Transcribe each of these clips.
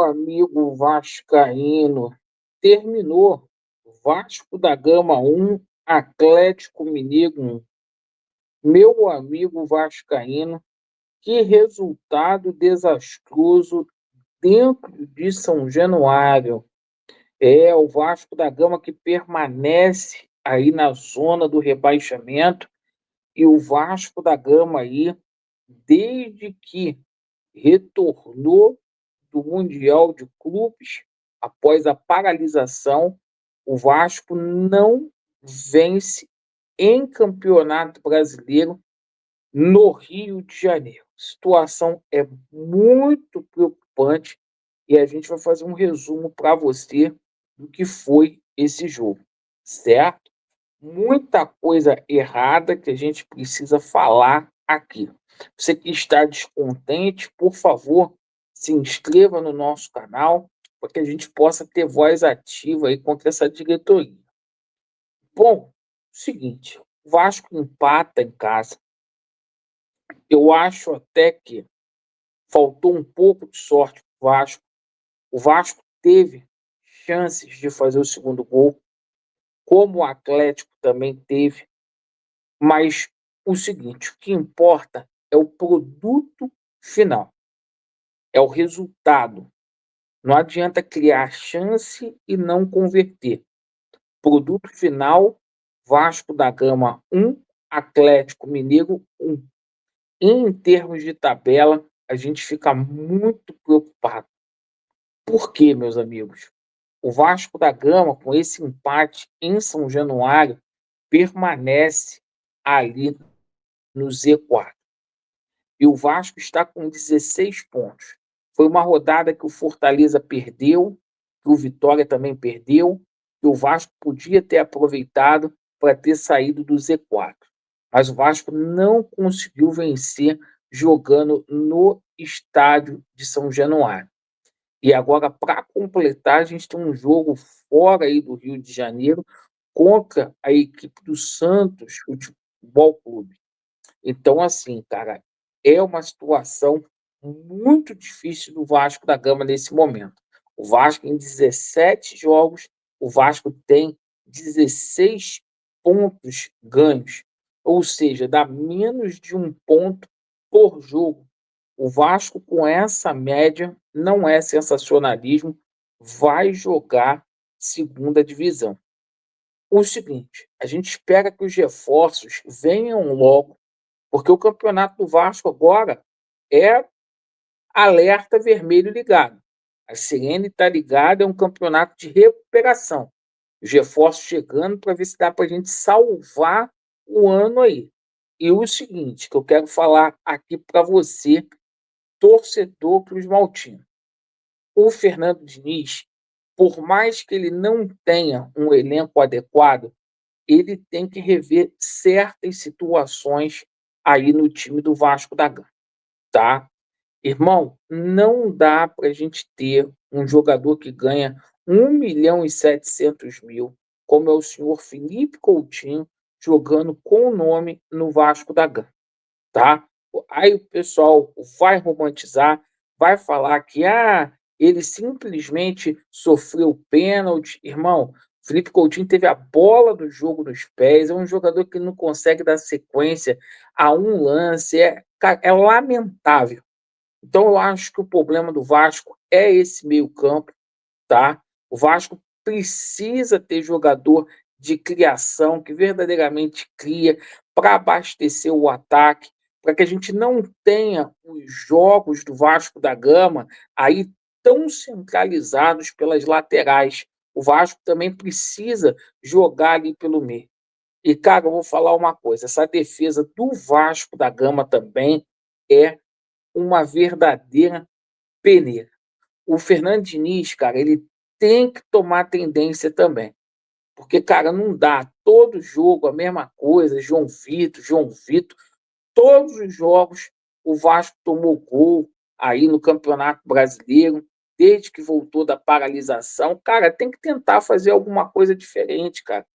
amigo vascaíno, terminou Vasco da Gama 1, Atlético Mineiro 1. Meu amigo vascaíno, que resultado desastroso dentro de São Januário. É o Vasco da Gama que permanece aí na zona do rebaixamento e o Vasco da Gama aí, desde que retornou do Mundial de Clubes, após a paralisação, o Vasco não vence em Campeonato Brasileiro no Rio de Janeiro. A situação é muito preocupante e a gente vai fazer um resumo para você do que foi esse jogo, certo? Muita coisa errada que a gente precisa falar aqui. Você que está descontente, por favor, se inscreva no nosso canal para que a gente possa ter voz ativa aí contra essa diretoria. Bom, seguinte, o Vasco empata em casa. Eu acho até que faltou um pouco de sorte para o Vasco. O Vasco teve chances de fazer o segundo gol, como o Atlético também teve. Mas o seguinte, o que importa é o produto final, é o resultado. Não adianta criar chance e não converter. Produto final, Vasco da Gama 1, Atlético Mineiro 1. Em termos de tabela, a gente fica muito preocupado. Por quê, meus amigos? O Vasco da Gama, com esse empate em São Januário, permanece ali no Z4. E o Vasco está com 16 pontos. Foi uma rodada que o Fortaleza perdeu, que o Vitória também perdeu, que o Vasco podia ter aproveitado para ter saído do Z4. Mas o Vasco não conseguiu vencer jogando no estádio de São Januário. E agora, para completar, a gente tem um jogo fora aí do Rio de Janeiro contra a equipe do Santos Futebol Clube. Então, assim, cara, é uma situação muito difícil do Vasco da Gama nesse momento. O Vasco, em 17 jogos, o Vasco tem 16 pontos ganhos, ou seja, dá menos de um ponto por jogo. O Vasco, com essa média, não é sensacionalismo, vai jogar segunda divisão. O seguinte, a gente espera que os reforços venham logo, porque o campeonato do Vasco agora é alerta vermelho ligado. A sirene está ligada, é um campeonato de recuperação. Os reforços chegando para ver se dá para a gente salvar o ano aí. E o seguinte, que eu quero falar aqui para você, torcedor Cruz Maltino. O Fernando Diniz, por mais que ele não tenha um elenco adequado, ele tem que rever certas situações aí no time do Vasco da Gama, tá? Irmão, não dá para a gente ter um jogador que ganha 1.700.000, como é o senhor Felipe Coutinho, jogando com o nome no Vasco da Gama, tá? Aí o pessoal vai romantizar, vai falar que ele simplesmente sofreu pênalti. Irmão, Felipe Coutinho teve a bola do jogo nos pés, é um jogador que não consegue dar sequência a um lance, é lamentável. Então eu acho que o problema do Vasco é esse meio-campo, tá? O Vasco precisa ter jogador de criação que verdadeiramente cria para abastecer o ataque, para que a gente não tenha os jogos do Vasco da Gama aí tão centralizados pelas laterais. O Vasco também precisa jogar ali pelo meio. E, cara, eu vou falar uma coisa: essa defesa do Vasco da Gama também é uma verdadeira peneira. O Fernando Diniz, cara, ele tem que tomar tendência também. Porque, cara, não dá. Todo jogo a mesma coisa. João Vitor. Todos os jogos o Vasco tomou gol aí no Campeonato Brasileiro, desde que voltou da paralisação. Cara, tem que tentar fazer alguma coisa diferente, cara.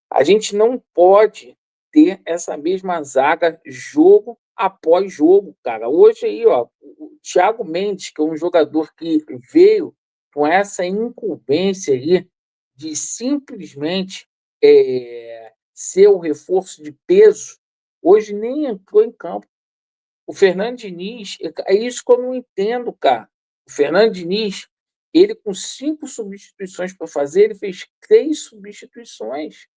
A gente não pode ter essa mesma zaga jogo após jogo, cara. Hoje aí, ó, o Thiago Mendes, que é um jogador que veio com essa incumbência aí de simplesmente ser o reforço de peso, hoje nem entrou em campo. O Fernando Diniz, é isso que eu não entendo, cara. O Fernando Diniz, ele com 5 substituições para fazer, ele fez 3 substituições.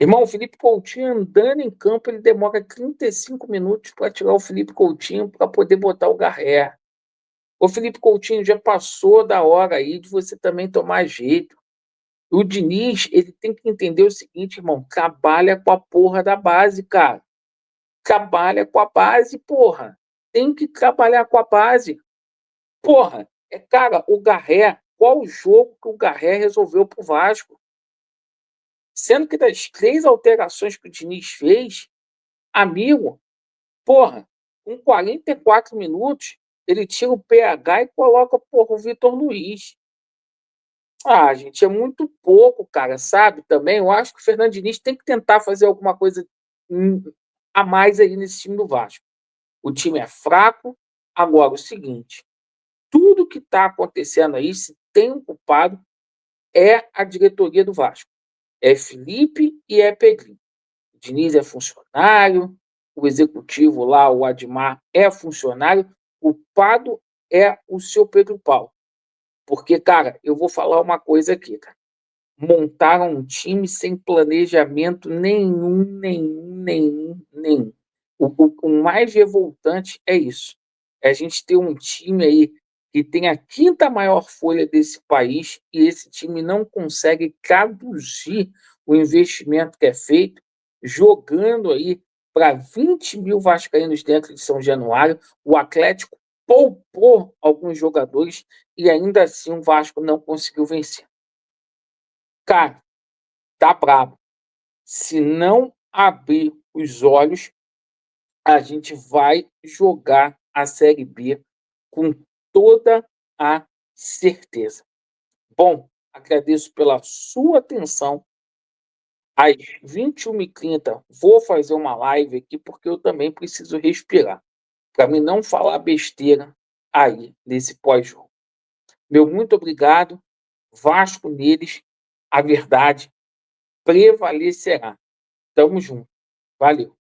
Irmão, o Felipe Coutinho andando em campo, ele demora 35 minutos para tirar o Felipe Coutinho para poder botar o Garré. O Felipe Coutinho já passou da hora aí de você também tomar jeito. O Diniz, ele tem que entender o seguinte, irmão, trabalha com a porra da base, cara. Trabalha com a base, porra. Tem que trabalhar com a base. Porra, cara, o Garré, qual o jogo que o Garré resolveu pro Vasco? Sendo que das 3 alterações que o Diniz fez, amigo, porra, com 44 minutos, ele tira o PH e coloca, porra, o Vitor Luiz. Ah, gente, é muito pouco, cara, sabe? Também eu acho que o Fernando Diniz tem que tentar fazer alguma coisa a mais aí nesse time do Vasco. O time é fraco. Agora, o seguinte, tudo que está acontecendo aí, se tem um culpado, é a diretoria do Vasco. É Felipe e é Pedrinho. O Diniz é funcionário, o executivo lá, o Admar, é funcionário, o culpado é o seu Pedro Paulo. Porque, cara, eu vou falar uma coisa aqui, cara. Montaram um time sem planejamento nenhum. O mais revoltante é isso. É a gente ter um time aí que tem a 5ª maior folha desse país e esse time não consegue traduzir o investimento que é feito, jogando aí para 20 mil vascaínos dentro de São Januário. O Atlético poupou alguns jogadores e ainda assim o Vasco não conseguiu vencer. Cara, tá brabo. Se não abrir os olhos, a gente vai jogar a Série B com toda a certeza. Bom, agradeço pela sua atenção. Às 21h30, vou fazer uma live aqui, porque eu também preciso respirar, para mim não falar besteira aí nesse pós-jogo. Meu muito obrigado. Vasco neles, a verdade prevalecerá. Tamo junto. Valeu.